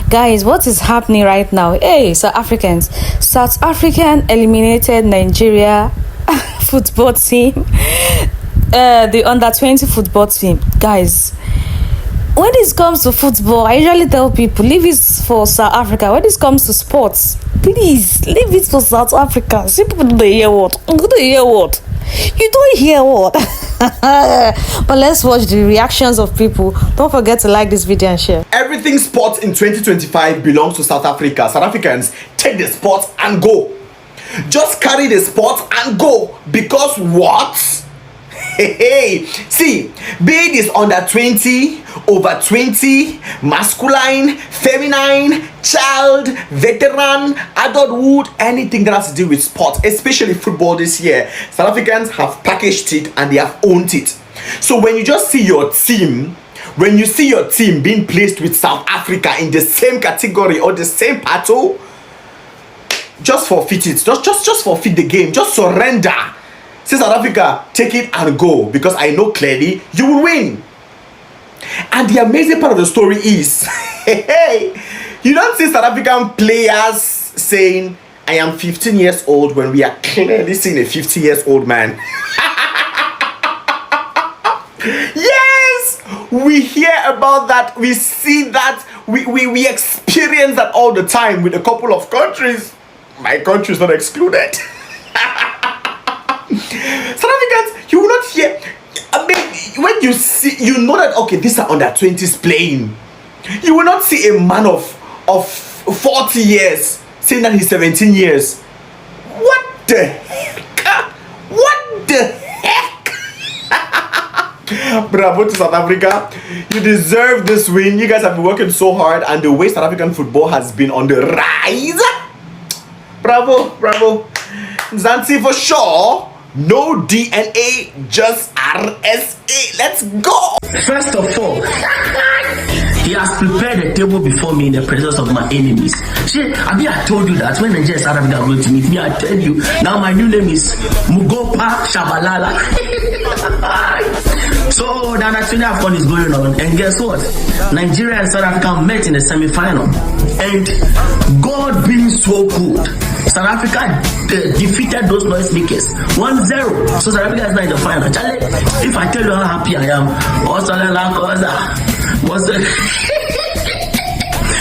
Guys, what is happening right now? Hey, South Africans. South African eliminated Nigeria football team. The under-20 football team. Guys, when this comes to football, I usually tell people, leave it for South Africa. When this comes to sports, please, leave it for South Africa. See, people don't hear what? You don't hear what? But let's watch the reactions of people. Don't forget to like this video and share. Everything sports in 2025 belongs to South Africa. South Africans, take the sport and go. Just carry the sport and go. Because what? Hey, see, be this under 20, over 20, masculine, feminine, child, veteran, adulthood, anything that has to do with sport, especially football this year, South Africans have packaged it and they have owned it. So when you just see your team, when you see your team being placed with South Africa in the same category or the same battle, just forfeit it. Just forfeit the game. Just surrender. Say, South Africa, take it and go, because I know clearly you will win. And the amazing part of the story is, hey, you don't see South African players saying, I am 15 years old, when we are clearly seeing a 50-year-old man. Yes, we hear about that, we see that, we experience that all the time with a couple of countries. My country is not excluded. South Africans, you will not hear. I mean, when you see, you know that okay, these are under 20s playing. You will not see a man of 40 years saying that he's 17 years. What the heck? What the heck? Bravo to South Africa. You deserve this win. You guys have been working so hard, and the way South African football has been on the rise. Bravo, bravo. Zanzi for sure. No DNA, just RSA. Let's go. First of all, he has prepared a table before me in the presence of my enemies. See, I told you that when Nigeria South Africa are going to meet me, I tell you, now my new name is Mugopa Shabalala. So the U20 AFCON is going on, and guess what? Nigeria and South Africa met in the semi-final, and God being so good, South Africa defeated those noisemakers 1-0. So South Africa is not in the final. Charlie, if I tell you how happy I am,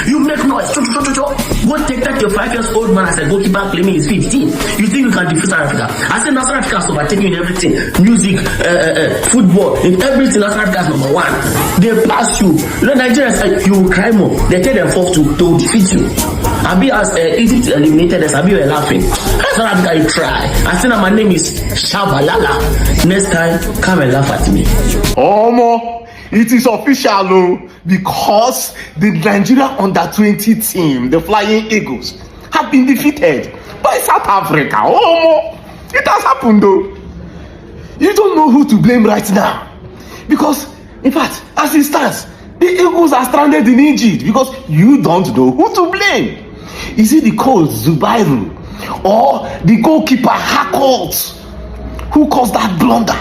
you make noise. Go take that your 5-year-old man as a goalkeeper claiming he's 15. You think you can defeat South Africa? I said South Africa is overtaking in everything. Music, football, in everything. South Africa is number one. They pass you. You know, Nigeria said you will cry more. They tell them forth to defeat you. Abi as Egypt eliminated us, Abi were laughing. South Africa, you try. I said my name is Shabalala. Next time, come and laugh at me. Omo, it is official, because the Nigeria under-20 team, the Flying Eagles, have been defeated by South Africa. Omo, it has happened though. You don't know who to blame right now, because in fact, as it stands, the Eagles are stranded in Egypt because you don't know who to blame. Is it the coach Zubairu or the goalkeeper Hackles who caused that blunder?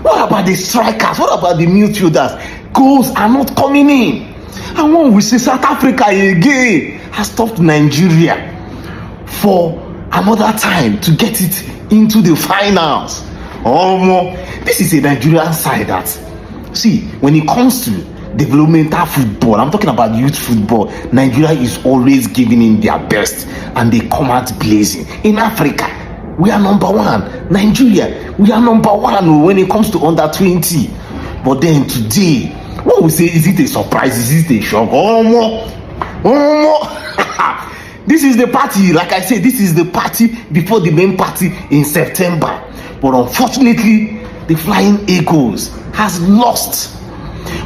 What about the strikers? What about the midfielders? Goals are not coming in. And when we say South Africa again has stopped Nigeria for another time to get it into the finals. This is a Nigerian side that, see, when it comes to developmental football, I'm talking about youth football, Nigeria is always giving in their best and they come out blazing. In Africa, we are number one. Nigeria, we are number one when it comes to under 20. But then today, what we say, is it a surprise? Is it a shock? This is the party, like I said, this is the party before the main party in September. But unfortunately, the Flying Eagles has lost.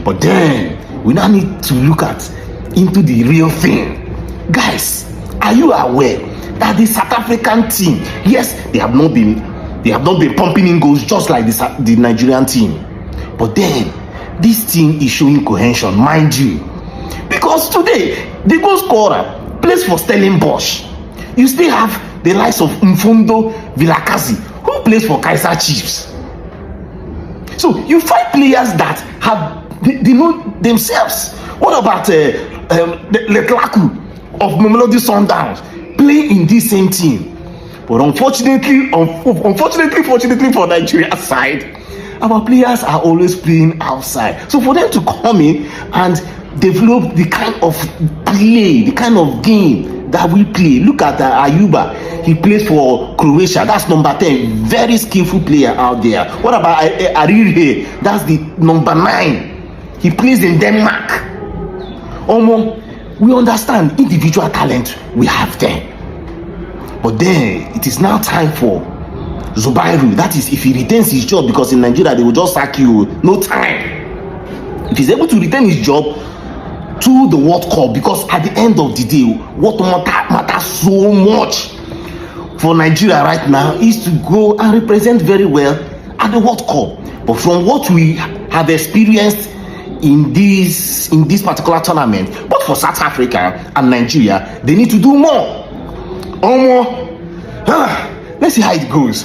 But then we now need to look into the real thing. Guys, are you aware that the South African team, yes, they have not been pumping in goals just like the Nigerian team, but then this team is showing cohesion, mind you, because today the goal scorer plays for Stellenbosch. You still have the likes of Mfundo Vilakazi, who plays for Kaiser Chiefs. So you find players that have They know themselves. What about Letlaku of Mamelodi Sundowns playing in this same team? But unfortunately for Nigeria side, our players are always playing outside. So for them to come in and develop the kind of play, the kind of game that we play. Look at Ayuba. He plays for Croatia. That's number 10. Very skillful player out there. What about Arirhe? That's the number 9. He plays in Denmark. We understand individual talent we have there. But then it is now time for Zubairu. That is, if he retains his job, because in Nigeria they will just sack you. No time. If he's able to retain his job to the World Cup, because at the end of the day, what matters so much for Nigeria right now is to go and represent very well at the World Cup. But from what we have experienced in this particular tournament, but for South Africa and Nigeria, they need to do more. Let's see how it goes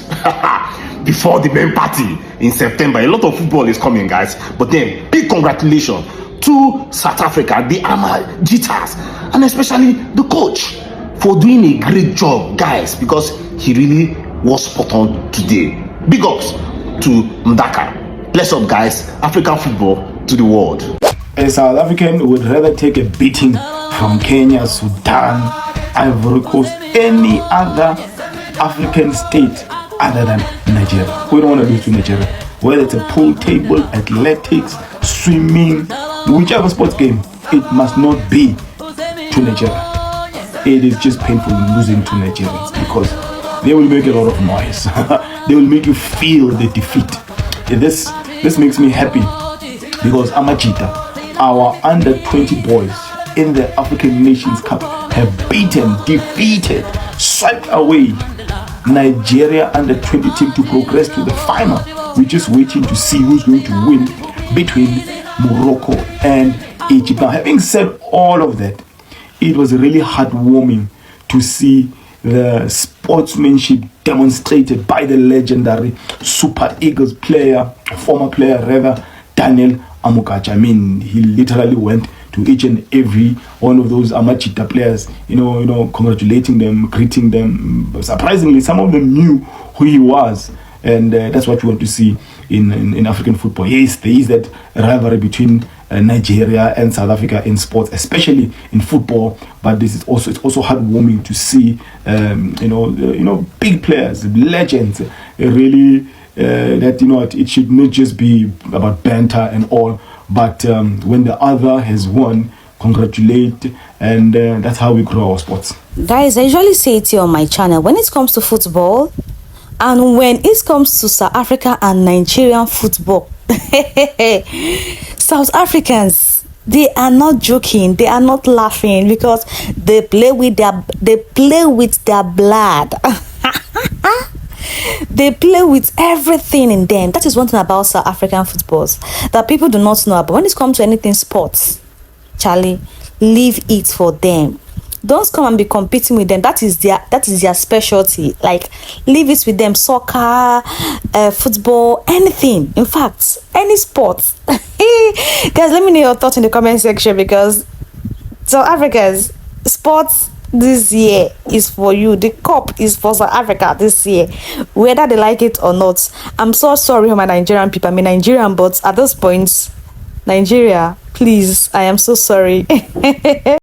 before the main party in September. A lot of football is coming, guys. But then, big congratulations to South Africa, the Amajitas, and especially the coach for doing a great job, guys, because he really was spot on today. Big ups to Ndaka. Bless up, guys. African football to the world. A South African would rather take a beating from Kenya, Sudan, Ivory Coast, any other African state other than Nigeria. We don't want to lose to Nigeria. Whether it's a pool table, athletics, swimming, whichever sports game, it must not be to Nigeria. It is just painful losing to Nigerians because they will make a lot of noise. They will make you feel the defeat. This makes me happy because Amachita, our under 20 boys in the African Nations Cup, have defeated, swiped away Nigeria under 20 team to progress to the final. We're just waiting to see who's going to win between Morocco and Egypt. Now, having said all of that, it was really heartwarming to see the sportsmanship demonstrated by the legendary Super Eagles former player rather, Daniel Amokachi. I mean, he literally went to each and every one of those Amachita players, congratulating them, greeting them. Surprisingly, some of them knew who he was, and that's what you want to see in African football. Yes, there is that rivalry between Nigeria and South Africa in sports, especially in football. But it's also heartwarming to see, big players, legends, really that it should not just be about banter and all. But when the other has won, congratulate, and that's how we grow our sports. Guys, I usually say it here on my channel, when it comes to football and when it comes to South Africa and Nigerian football, South Africans, they are not joking, they are not laughing, because they play with their blood. They play with everything in them. That is one thing about South African footballs that people do not know about. When it comes to anything sports, Charlie, leave it for them. Don't come and be competing with them. That is their specialty. Like, leave it with them. Soccer, football, anything. In fact, any sport. Guys, let me know your thoughts in the comment section, because South Africa's sports this year is for you. The cup is for South Africa this year, whether they like it or not. I'm so sorry for my Nigerian people. I'm Nigerian, but at this point, Nigeria, please, I am so sorry.